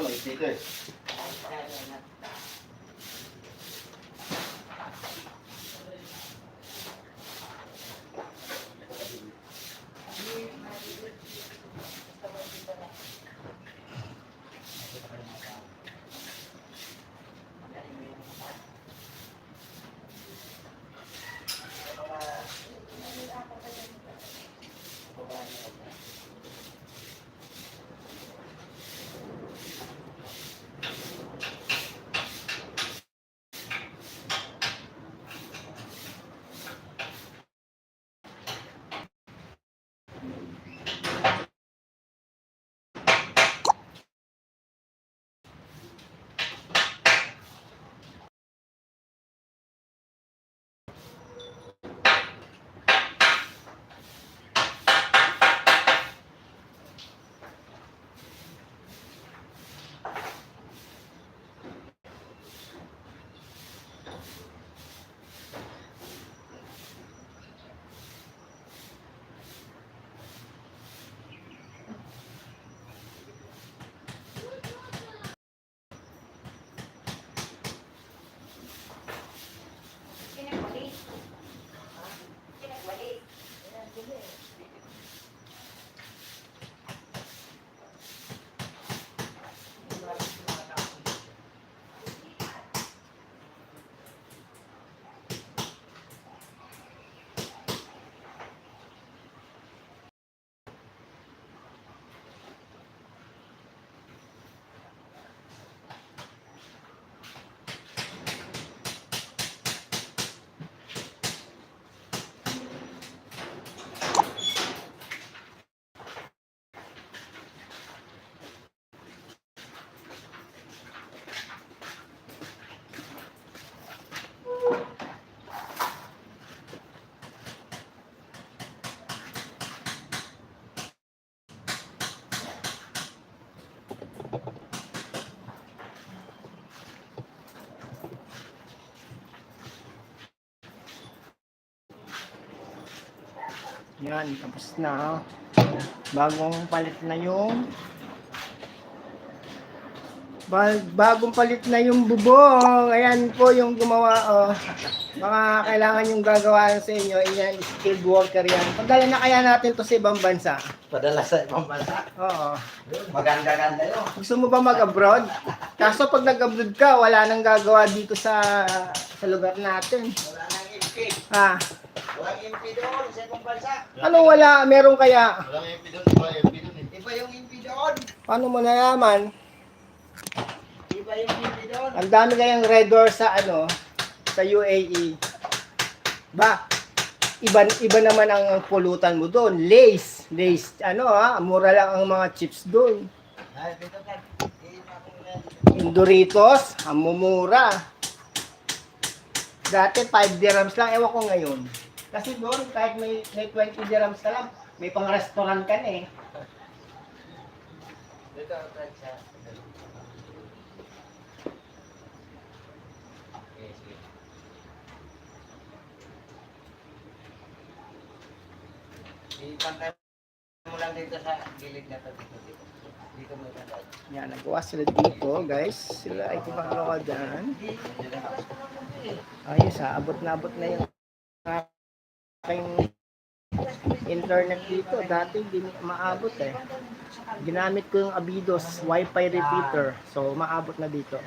ano, may sticker. Yan, tapos na. Bagong palit na yung bubong. Ayan po yung gumawa. Baka kailangan yung gagawa sa inyo. Yan, skilled worker yan. Padala na kaya natin to sa ibang bansa. Padala sa ibang bansa. Oo. Maganda-ganda yun. Gusto mo ba mag-abroad? Kaso pag nag-abroad ka, wala nang gagawa dito sa lugar natin. Wala nang MP. Ah, Walang MP doon sa ibang bansa. ano wala? Meron kaya? Walang MP doon, iba MP doon eh. Iba yung MP doon. Paano mo nalaman? Iba yung MP doon. Ang dami kayang red door sa sa UAE. Ba, iba naman ang pulutan mo doon. Lace, mura lang ang mga chips doon. Ay, dito ka. Yung Doritos, ang mumura. Dati 5 dirhams lang, ewan ko ngayon. Kasi doon, kahit may 20 dirhams ka lang, may pang restaurant ka na eh. Dito ang sa... Ipantay mo lang dito sa gilid na ito. Dito mo itandaan. Yan, nagawa sila dito, guys. Sila ay kumagawa dyan. Ayos ha, abot na yung aking internet dito. Dati hindi maabot eh. Ginamit ko yung Abidos Wi-Fi repeater. So, maabot na dito.